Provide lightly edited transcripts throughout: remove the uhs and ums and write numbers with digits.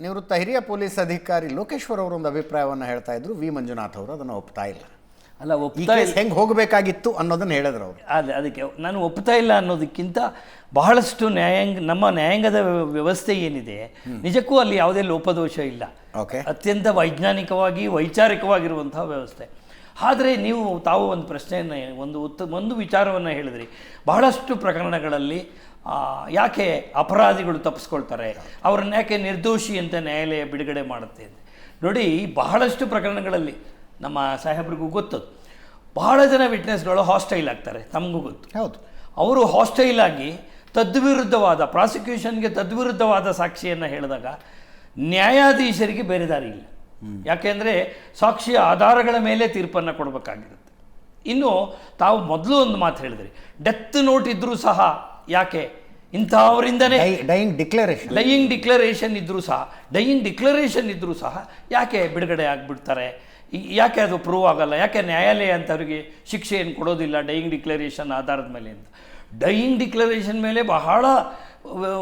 ನಿವೃತ್ತ ಹಿರಿಯ ಪೊಲೀಸ್ ಅಧಿಕಾರಿ ಲೋಕೇಶ್ವರ್ ಅವರೊಂದು ಅಭಿಪ್ರಾಯವನ್ನು ಹೇಳ್ತಾ ಇದ್ರು, ವಿ ಮಂಜುನಾಥ್ ಅವರು ಅದನ್ನು ಒಪ್ತಾ ಇಲ್ಲ. ಅಲ್ಲ, ಒಪ್ತಾ ಹೆಂಗೆ ಹೋಗಬೇಕಾಗಿತ್ತು ಅನ್ನೋದನ್ನು ಹೇಳಿದ್ರು ಅವರು. ಅದಕ್ಕೆ ನಾನು ಒಪ್ತಾ ಇಲ್ಲ ಅನ್ನೋದಕ್ಕಿಂತ ಬಹಳಷ್ಟು ನಮ್ಮ ನ್ಯಾಯಾಂಗದ ವ್ಯವಸ್ಥೆ ಏನಿದೆ ನಿಜಕ್ಕೂ ಅಲ್ಲಿ ಯಾವುದೇ ಲೋಪದೋಷ ಇಲ್ಲ. ಅತ್ಯಂತ ವೈಜ್ಞಾನಿಕವಾಗಿ ವೈಚಾರಿಕವಾಗಿರುವಂತಹ ವ್ಯವಸ್ಥೆ. ಆದರೆ ತಾವು ಒಂದು ಪ್ರಶ್ನೆಯನ್ನು ಒಂದು ವಿಚಾರವನ್ನು ಹೇಳಿದ್ರಿ. ಬಹಳಷ್ಟು ಪ್ರಕರಣಗಳಲ್ಲಿ ಯಾಕೆ ಅಪರಾಧಿಗಳು ತಪ್ಪಿಸ್ಕೊಳ್ತಾರೆ, ಅವರನ್ನು ಯಾಕೆ ನಿರ್ದೋಷಿ ಅಂತ ನ್ಯಾಯಾಲಯ ಬಿಡುಗಡೆ ಮಾಡುತ್ತೆ ಅಂತ ನೋಡಿ. ಬಹಳಷ್ಟು ಪ್ರಕರಣಗಳಲ್ಲಿ ನಮ್ಮ ಸಾಹೇಬ್ರಿಗೂ ಗೊತ್ತದು, ಬಹಳ ಜನ ವಿಟ್ನೆಸ್ಗಳು ಹಾಸ್ಟೈಲ್ ಆಗ್ತಾರೆ, ತಮಗೂ ಗೊತ್ತು. ಹೌದು, ಅವರು ಹಾಸ್ಟೈಲ್ ಆಗಿ ಪ್ರಾಸಿಕ್ಯೂಷನ್ಗೆ ತದ್ವಿರುದ್ಧವಾದ ಸಾಕ್ಷಿಯನ್ನು ಹೇಳಿದಾಗ ನ್ಯಾಯಾಧೀಶರಿಗೆ ಬೇರೆ ದಾರಿ ಇಲ್ಲ. ಯಾಕೆಂದರೆ ಸಾಕ್ಷಿಯ ಆಧಾರಗಳ ಮೇಲೆ ತೀರ್ಪನ್ನು ಕೊಡಬೇಕಾಗಿರುತ್ತೆ. ಇನ್ನು ತಾವು ಮೊದಲು ಒಂದು ಮಾತು ಹೇಳಿದ್ರಿ, ಡೆತ್ ನೋಟ್ ಇದ್ದರೂ ಸಹ ಯಾಕೆ ಇಂಥವರಿಂದನೇ ಡೈಯಿಂಗ್ ಡಿಕ್ಲರೇಷನ್ ಇದ್ದರೂ ಸಹ ಯಾಕೆ ಬಿಡುಗಡೆ ಆಗಿಬಿಡ್ತಾರೆ, ಯಾಕೆ ಅದು ಪ್ರೂವ್ ಆಗಲ್ಲ, ಯಾಕೆ ನ್ಯಾಯಾಲಯ ಅಂಥವ್ರಿಗೆ ಶಿಕ್ಷೆಯನ್ನು ಕೊಡೋದಿಲ್ಲ ಡೈಯಿಂಗ್ ಡಿಕ್ಲರೇಷನ್ ಆಧಾರದ ಮೇಲೆ ಅಂತ. ಡೈಯಿಂಗ್ ಡಿಕ್ಲರೇಷನ್ ಮೇಲೆ ಬಹಳ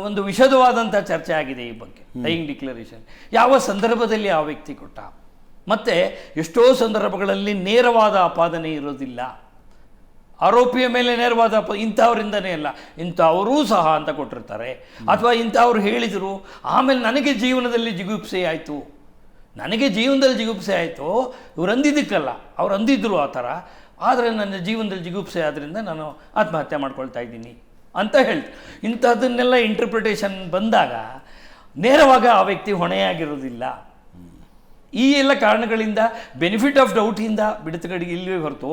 ಒಂದು ವಿಷದವಾದಂಥ ಚರ್ಚೆ ಆಗಿದೆ ಈ ಬಗ್ಗೆ. ಡೈಯಿಂಗ್ ಡಿಕ್ಲರೇಷನ್ ಯಾವ ಸಂದರ್ಭದಲ್ಲಿ ಆ ವ್ಯಕ್ತಿ ಕೊಟ್ಟ, ಮತ್ತು ಎಷ್ಟೋ ಸಂದರ್ಭಗಳಲ್ಲಿ ನೇರವಾದ ಆಪಾದನೆ ಇರೋದಿಲ್ಲ, ಆರೋಪಿಯ ಮೇಲೆ ನೇರವಾದ ಇಂಥವರಿಂದನೇ ಅಲ್ಲ ಇಂಥವರೂ ಸಹ ಅಂತ ಕೊಟ್ಟಿರ್ತಾರೆ. ಅಥವಾ ಇಂಥವ್ರು ಹೇಳಿದರು, ಆಮೇಲೆ ನನಗೆ ಜೀವನದಲ್ಲಿ ಜಿಗುಪ್ಸೆ ಆಯಿತು, ಇವ್ರು ಅಂದಿದ್ದಕ್ಕಲ್ಲ, ಅವ್ರು ಅಂದಿದ್ರು ಆ ಥರ, ಆದರೆ ನನ್ನ ಜೀವನದಲ್ಲಿ ಜಿಗುಪ್ಸೆ ಆದ್ದರಿಂದ ನಾನು ಆತ್ಮಹತ್ಯೆ ಮಾಡ್ಕೊಳ್ತಾ ಇದ್ದೀನಿ ಅಂತ ಹೇಳ್ತಾರೆ. ಇಂಥದ್ದನ್ನೆಲ್ಲ ಇಂಟರ್ಪ್ರಿಟೇಷನ್ ಬಂದಾಗ ನೇರವಾಗಿ ಆ ವ್ಯಕ್ತಿ ಹೊಣೆಯಾಗಿರೋದಿಲ್ಲ. ಈ ಎಲ್ಲ ಕಾರಣಗಳಿಂದ ಬೆನಿಫಿಟ್ ಆಫ್ ಡೌಟಿಂದ ಬಿಡುಗಡೆಗೆ ಇಲ್ಲವೇ ಹೊರತು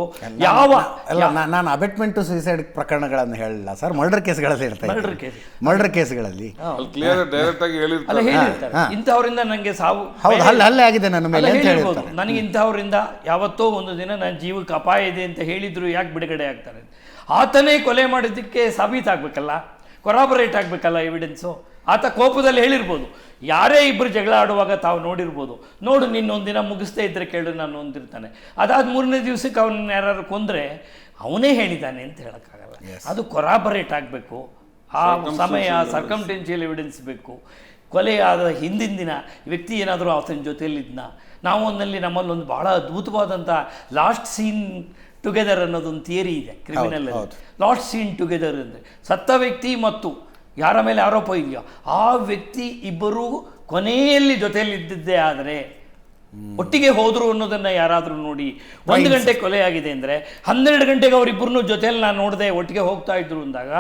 ನಾನು ಅಬೆಟ್ಮೆಂಟ್ ಟು ಸುಸೈಡ್ ಪ್ರಕರಣಗಳನ್ನು ಹೇಳಿಲ್ಲ ಸರ್, ಮರ್ಡರ್ ಕೇಸ್ಗಳಲ್ಲಿ ಮರ್ಡರ್ ಕೇಸ್ಗಳಲ್ಲಿ ಇಂಥವರಿಂದ ನನಗೆ ಸಾವು ಹಲ್ಲೆ ಆಗಿದೆ ನನ್ನ ಮೇಲೆ ಅಂತ ಹೇಳ್ಬೋದು. ನನಗೆ ಇಂಥವರಿಂದ ಯಾವತ್ತೋ ಒಂದು ದಿನ ನನ್ನ ಜೀವಕ್ಕೆ ಅಪಾಯ ಇದೆ ಅಂತ ಹೇಳಿದ್ರು ಯಾಕೆ ಬಿಡುಗಡೆ ಆಗ್ತಾರೆ? ಆತನೇ ಕೊಲೆ ಮಾಡಿದ್ದಕ್ಕೆ ಸಾಬೀತಾಗಬೇಕಲ್ಲ, ಕೊರಾಬರೇಟ್ ಆಗಬೇಕಲ್ಲ ಎವಿಡೆನ್ಸು. ಆತ ಕೋಪದಲ್ಲಿ ಹೇಳಿರ್ಬೋದು, ಯಾರೇ ಇಬ್ಬರು ಜಗಳ ಆಡುವಾಗ ತಾವು ನೋಡಿರ್ಬೋದು, ನೋಡು ನಿನ್ನೊಂದಿನ ಮುಗಿಸ್ತೇ ಇದ್ದರೆ ಕೇಳು ನಾನು ಹೊಂದಿರ್ತಾನೆ, ಅದಾದ 3ನೇ ದಿವಸಕ್ಕೆ ಅವನನ್ನ ಯಾರು ಕೊಂದರೆ ಅವನೇ ಹೇಳಿದ್ದಾನೆ ಅಂತ ಹೇಳೋಕ್ಕಾಗಲ್ಲ. ಅದು ಕೊರಾಬರೇಟ್ ಆಗಬೇಕು, ಆ ಸಮಯ ಸರ್ಕಮ್ಟೆನ್ಷಿಯಲ್ ಎವಿಡೆನ್ಸ್ ಬೇಕು. ಕೊಲೆಯಾದ ಹಿಂದಿನ ದಿನ ವ್ಯಕ್ತಿ ಏನಾದರೂ ಆತನ ಜೊತೆಯಲ್ಲಿದ್ನ. ನಮ್ಮಲ್ಲೊಂದು ಬಹಳ ಅದ್ಭುತವಾದಂಥ ಲಾಸ್ಟ್ ಸೀನ್ ಟುಗೆದರ್ ಅನ್ನೋದೊಂದು ಥಿಯರಿ ಇದೆ ಕ್ರಿಮಿನಲ್. ಲಾಸ್ಟ್ ಸೀನ್ ಟುಗೆದರ್ ಅಂದರೆ ಸತ್ತ ವ್ಯಕ್ತಿ ಮತ್ತು ಯಾರ ಮೇಲೆ ಆರೋಪ ಇದೆಯೋ ಆ ವ್ಯಕ್ತಿ ಇಬ್ಬರೂ ಕೊನೆಯಲ್ಲಿ ಜೊತೆಯಲ್ಲಿದ್ದಿದ್ದೇ ಆದರೆ ಒಟ್ಟಿಗೆ ಹೋದರು ಅನ್ನೋದನ್ನು ಯಾರಾದರೂ ನೋಡಿ. 1 ಗಂಟೆ ಕೊಲೆ ಆಗಿದೆ ಅಂದರೆ 12 ಗಂಟೆಗೆ ಅವರಿಬ್ಬರನ್ನೂ ಜೊತೆಯಲ್ಲಿ ನಾನು ನೋಡಿದೆ ಒಟ್ಟಿಗೆ ಹೋಗ್ತಾ ಇದ್ರು ಅಂದಾಗ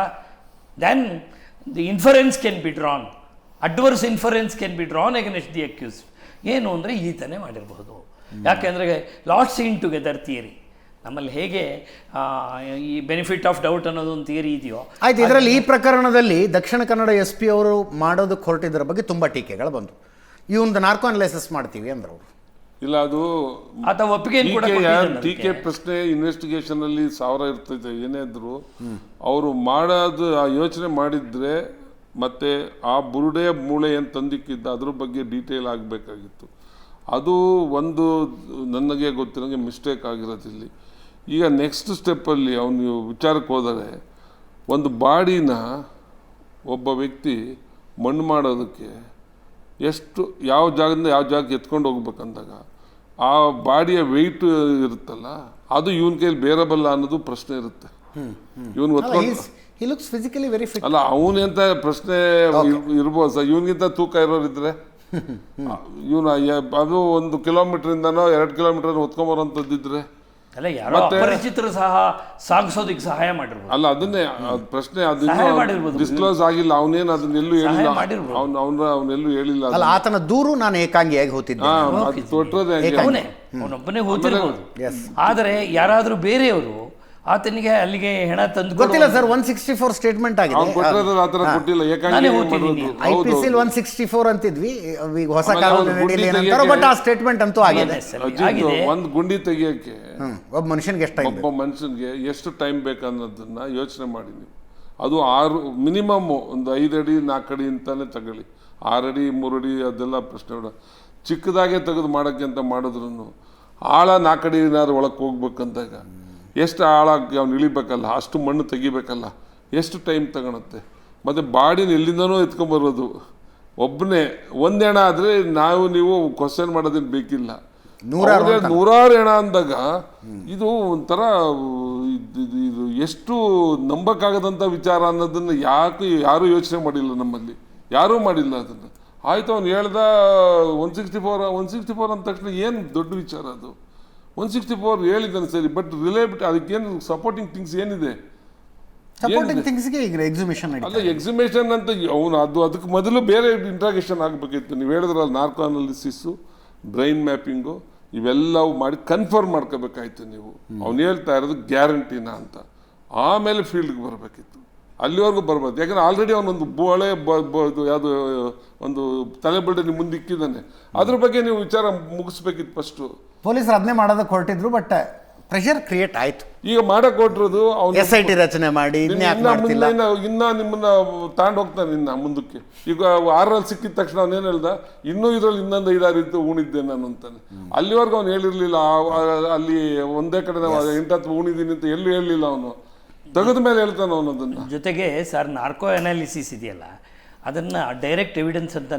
then the inference can be drawn, adverse inference can be drawn against the accused. ಏನು ಅಂದರೆ ಈತನೇ ಮಾಡಿರಬಹುದು. ಯಾಕೆಂದರೆ ಲಾಸ್ಟ್ ಸೀನ್ ಟುಗೆದರ್ ಥಿಯರಿ ನಮ್ಮಲ್ಲಿ ಹೇಗೆ ಈ ಬೆನಿಫಿಟ್ ಆಫ್ ಡೌಟ್ ಅನ್ನೋದೊಂದು ಥಿಯರಿ ಇದೆಯೋ ಆಯ್ತು. ಇದರಲ್ಲಿ ಈ ಪ್ರಕರಣದಲ್ಲಿ ದಕ್ಷಿಣ ಕನ್ನಡ SP ಅವರು ಮಾಡೋದಕ್ಕೆ ಹೊರಟಿದ್ದರ ಬಗ್ಗೆ ತುಂಬ ಟೀಕೆಗಳು ಬಂದು, ಇವೊಂದು ನಾರ್ಕೋ ಅನಲೈಸಿಸ್ ಮಾಡ್ತೀವಿ ಅಂದ್ರೆ ಅವರು ಇಲ್ಲ, ಅದು ಅಥವಾ ಒಪ್ಪಿಗೆ ಟೀಕೆ ಪ್ರಶ್ನೆ ಇನ್ವೆಸ್ಟಿಗೇಷನ್ ಅಲ್ಲಿ 1000 ಇರ್ತೈತೆ. ಏನೇ ಇದ್ರು ಅವರು ಮಾಡೋದು ಆ ಯೋಚನೆ ಮಾಡಿದ್ರೆ ಮತ್ತೆ ಆ ಬುರುಡೆಯ ಮೂಳೆ ಏನು ತಂದಿಕ್ಕಿದ್ದ ಅದ್ರ ಬಗ್ಗೆ ಡೀಟೇಲ್ ಆಗಬೇಕಾಗಿತ್ತು. ಅದು ಒಂದು ನನಗೆ ಗೊತ್ತಿರೋಂಗೆ ಮಿಸ್ಟೇಕ್ ಆಗಿರೋದಿಲ್ಲಿ. ಈಗ ನೆಕ್ಸ್ಟ್ ಸ್ಟೆಪ್ಪಲ್ಲಿ ಅವನು ವಿಚಾರಕ್ಕೆ ಹೋದರೆ ಒಂದು ಬಾಡಿನ ಒಬ್ಬ ವ್ಯಕ್ತಿ ಮಣ್ಣು ಮಾಡೋದಕ್ಕೆ ಯಾವ ಜಾಗದಿಂದ ಯಾವ ಜಾಗಕ್ಕೆ ಎತ್ಕೊಂಡು ಹೋಗ್ಬೇಕಂದಾಗ ಆ ಬಾಡಿಯ ವೆಯ್ಟ್ ಇರುತ್ತಲ್ಲ, ಅದು ಇವನ ಕೈಲಿ ಬೇರಬಲ್ಲ ಅನ್ನೋದು ಪ್ರಶ್ನೆ ಇರುತ್ತೆ. ಇವನು ಅಲ್ಲ, ಅವನೆಂತ ಪ್ರಶ್ನೆ ಇರ್ಬೋದು ಸರ್. ಇವನಿಗಿಂತ ತೂಕ ಇರೋರಿದ್ರೆ ಇವನು ಅದು 1 ಕಿಲೋಮೀಟರಿಂದನೋ 2 ಕಿಲೋಮೀಟರ್ ಹೊತ್ಕೊಂಬರೋಂಥದ್ದಿದ್ರೆ ಅಲ್ಲ, ಯಾರೋ ಅಪರಿಚಿತರು ಸಹ ಸಾಗಿಸೋದಕ್ಕೆ ಸಹಾಯ ಮಾಡಿರ್ಬೋದು. ಅಲ್ಲ, ಅದನ್ನೇ ಪ್ರಶ್ನೆ, ಅದನ್ನ ಡಿಸ್ಕ್ಲೋಸ್ ಆಗಿಲ್ಲ. ಅವನೇನು ಅದನ್ನೆಲ್ಲೂ ಹೇಳಿಲ್ಲ, ಅವನೆಲ್ಲೂ ಹೇಳಿಲ್ಲ. ಅಲ್ಲ, ಆತನ ದೂರು ನಾನು ಏಕಾಂಗಿಯಾಗಿ ಹೋಗ್ತಿದ್ದೆ, ಅವನೊಬ್ಬನೇ ಹೋಗ್ತಿರ್ಬೋದು. ಆದರೆ ಯಾರಾದರೂ ಬೇರೆಯವರು ಆತನಿಗೆ ಅಲ್ಲಿಗೆ ಹೆಣ ತಂದು ಗೊತ್ತಿಲ್ಲ ಸರ್. 164 ಸ್ಟೇಟ್ಮೆಂಟ್ ಆಗಿದೆ, IPC 164 ಅಂತಿದ್ವಿ, ಈಗ ಹೊಸ ಕಾನೂನು ಬಟ್ ಆ ಸ್ಟೇಟ್ಮೆಂಟ್ ಅಂತೂ ಆಗಿದೆ. ಒಂದು ಗುಂಡಿ ತೆಗಿಯಕ್ಕೆ ಒಬ್ಬ ಮನುಷ್ಯನ್ಗೆ ಎಷ್ಟು ಟೈಮ್ ಬೇಕನ್ನೋದನ್ನ ಯೋಚನೆ ಮಾಡಿದ್ವಿ. ಅದು 6 ಮಿನಿಮಮ್ ಒಂದು 5 ಅಡಿ 4 ಅಡಿ ಅಂತಾನೆ ತಗೊಳ್ಳಿ, 6 ಅಡಿ 3 ಅಡಿ ಅದೆಲ್ಲ ಪ್ರಶ್ನೆ ಬೇಡ. ಚಿಕ್ಕದಾಗೆ ತೆಗೆದು ಮಾಡೋಕ್ಕೆ ಅಂತ ಮಾಡಿದ್ರು ಆಳ 4 ಅಡಿ ಏನಾದ್ರು ಒಳಕ್ಕೆ ಹೋಗ್ಬೇಕಂದಾಗ ಎಷ್ಟು ಆಳಾಗಿ ಅವ್ನು ಇಳಿಬೇಕಲ್ಲ, ಅಷ್ಟು ಮಣ್ಣು ತೆಗಿಬೇಕಲ್ಲ, ಎಷ್ಟು ಟೈಮ್ ತಗೊಳುತ್ತೆ. ಮತ್ತು ಬಾಡಿನ ಎಲ್ಲಿಂದನೂ ಎತ್ಕೊಂಬರೋದು ಒಬ್ಬನೇ ಒಂದೆಣ ಆದರೆ ನೀವು ಕ್ವಶನ್ ಮಾಡೋದೇನು ಬೇಕಿಲ್ಲ. ನೂರಾರು ಅವ್ರಿಗೆ ನೂರಾರು ಹೆಣ ಅಂದಾಗ ಇದು ಒಂಥರ ಇದು ಎಷ್ಟು ನಂಬಕ್ಕಾಗದಂಥ ವಿಚಾರ ಅನ್ನೋದನ್ನು ಯಾರೂ ಯೋಚನೆ ಮಾಡಿಲ್ಲ, ನಮ್ಮಲ್ಲಿ ಯಾರೂ ಮಾಡಿಲ್ಲ ಅದನ್ನು. ಆಯ್ತು ಅವ್ನು ಹೇಳ್ದ 164 ಅಂದ ತಕ್ಷಣ ಏನು ದೊಡ್ಡ ವಿಚಾರ ಅದು? 164 ಹೇಳಿದ್ದಾನೆ ಸರಿ, ಬಟ್ ರಿಲೇಬಿಲಿಟಿ ಅದಕ್ಕೇನು ಸಪೋರ್ಟಿಂಗ್ ಥಿಂಗ್ಸ್ ಏನಿದೆ? ಸಪೋರ್ಟಿಂಗ್ ಥಿಂಗ್ಸ್ಗೆ ಈಗ ಎಕ್ಸಿಬಿಷನ್ ಅಲ್ಲ ಎಕ್ಸಿಬಿಷನ್ ಅಂತ ಅವನು ಅದಕ್ಕೆ ಮೊದಲು ಬೇರೆ ಇಂಟ್ರಾಗೇಷನ್ ಆಗಬೇಕಿತ್ತು. ನೀವು ಹೇಳಿದ್ರಲ್ಲ ನಾರ್ಕೋ ಅನಾಲಿಸಿಸ್ಸು, ಬ್ರೈನ್ ಮ್ಯಾಪಿಂಗು, ಇವೆಲ್ಲವೂ ಮಾಡಿ ಕನ್ಫರ್ಮ್ ಮಾಡ್ಕೋಬೇಕಾಯ್ತು ನೀವು. ಅವ್ನು ಹೇಳ್ತಾ ಇರೋದು ಗ್ಯಾರಂಟಿನ ಅಂತ. ಆಮೇಲೆ ಫೀಲ್ಡ್ಗೆ ಬರಬೇಕಿತ್ತು, ಅಲ್ಲಿವರೆಗೂ ಬರ್ಬೋದು. ಯಾಕಂದ್ರೆ ಆಲ್ರೆಡಿ ಅವನೊಂದು ಯಾವುದು ಒಂದು ತಲೆಬಲ್ಡೆ ಮುಂದಿಕ್ಕಿದ್ದಾನೆ. ಅದ್ರ ಬಗ್ಗೆ ನೀವು ವಿಚಾರ ಮುಗಿಸ್ಬೇಕಿತ್ತು ಫಸ್ಟು. ಪೊಲೀಸರು ಅದನ್ನೇ ಮಾಡೋದಕ್ಕೆ ಹೊರಟಿದ್ರು, ಬಟ್ ಪ್ರೆಷರ್ ಕ್ರಿಯೇಟ್ ಆಯ್ತು. ಈಗ ಮಾಡಕ್ ಕೊಟ್ಟಿರೋದು SIT ರಚನೆ ಮಾಡಿ ಇನ್ನ ನಿಮ್ಮನ್ನ ತಾಂಡ್ ಹೋಗ್ತಾನೆ ಇನ್ನ ಮುಂದಕ್ಕೆ. ಈಗ 6ರಲ್ಲಿ ಸಿಕ್ಕಿದ ತಕ್ಷಣ ಅವನೇನು ಹೇಳ್ದ, ಇನ್ನೂ ಇದ್ರಲ್ಲಿ ಇನ್ನೊಂದು 5-6 ಇತ್ತು ಉಣಿದ್ದೆ ನಾನು ಅಂತಾನೆ. ಅಲ್ಲಿವರೆಗೂ ಅವ್ನು ಹೇಳಿರ್ಲಿಲ್ಲ. ಅಲ್ಲಿ ಒಂದೇ ಕಡೆ ನಾವು 8-10 ಉಣಿದೀನಿ ಅಂತ ಎಲ್ಲೂ ಹೇಳಲಿಲ್ಲ. ಅವನು ತೆಗೆದ ಮೇಲೆ ಹೇಳ್ತಾನೆ ಅವನು ಅದನ್ನ. ಜೊತೆಗೆ ಸರ್ ನಾರ್ಕೋ ಅನಾಲಿಸಿಸ್ ಇದೆಯಲ್ಲ, ಅದನ್ನ ಡೈರೆಕ್ಟ್ ಎವಿಡೆನ್ಸ್ ಅಂತ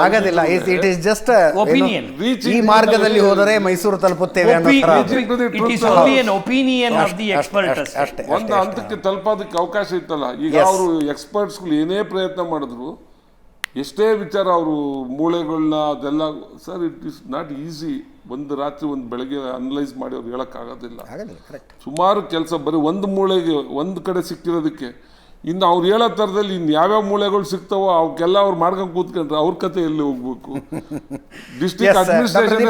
ಆಗೋದಿಲ್ಲ. It is just opinion. ಈ ಮಾರ್ಗದಲ್ಲಿ ಹೋದರೆ ಮೈಸೂರು ತಲುಪುತ್ತೇವೆ ಅನ್ನೋ ಥರ. It is only an opinion of the expert ಅಷ್ಟೇ. ಒಂದು ಹಂತಕ್ಕೆ ತಲುಪೋದಕ್ಕೆ ಅವಕಾಶ ಇತ್ತಲ್ಲ. ಈಗ ಅವರು ಎಕ್ಸ್ಪರ್ಟ್ಸ್ಗಳು ಏನೇ ಪ್ರಯತ್ನ ಮಾಡಿದ್ರು, ಎಷ್ಟೇ ವಿಚಾರ ಅವರು ಮೂಳೆಗಳನ್ನ ಅದೆಲ್ಲ, sir it is not easy. ಒಂದು ರಾತ್ರಿ ಒಂದು ಬೆಳಗ್ಗೆ ಅನಲೈಸ್ ಮಾಡಿ ಅವ್ರು ಹೇಳೋಕ್ಕಾಗೋದಿಲ್ಲ. ಸುಮಾರು ಕೆಲಸ ಬರೀ ಒಂದು ಮೂಳೆಗೆ ಒಂದು ಕಡೆ ಸಿಕ್ಕಿರೋದಕ್ಕೆ. ಇನ್ನು ಅವ್ರು ಹೇಳೋ ಥರದಲ್ಲಿ ಇನ್ನು ಯಾವ್ಯಾವ ಮೂಳೆಗಳು ಸಿಗ್ತಾವೋ ಅವಕ್ಕೆಲ್ಲ ಅವ್ರು ಮಾಡ್ಕೊಂಡು ಕೂತ್ಕೊಂಡ್ರೆ ಅವ್ರ ಕತೆ ಎಲ್ಲಿ ಹೋಗ್ಬೇಕು? ಡಿಸ್ಟ್ರಿಕ್ಟ್ ಅಡ್ಮಿನಿಸ್ಟ್ರೇಷನ್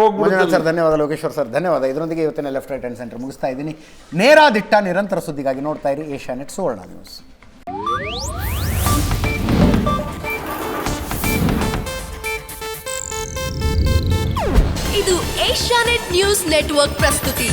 ಹೋಗ್ಬಿಡುತ್ತೆ. ಧನ್ಯವಾದ ಲೋಕೇಶ್ವರ್ ಸರ್, ಧನ್ಯವಾದ. ಇದರೊಂದಿಗೆ ಇವತ್ತಿನ ಲೆಫ್ಟ್ ರೈಟ್ ಅಂಡ್ ಸೆಂಟರ್ ಮುಗಿಸ್ತಾ ಇದ್ದೀನಿ. ನೇರ ದಿಟ್ಟ ನಿರಂತರ ಸುದ್ದಿಗಾಗಿ ನೋಡ್ತಾ ಇರಿ ಏಷ್ಯಾನೆಟ್ ಸುವರ್ಣ ನ್ಯೂಸ್. ಇದು ಏಷ್ಯಾನೆಟ್ ನ್ಯೂಸ್ ನೆಟ್ವರ್ಕ್ ಪ್ರಸ್ತುತಿ.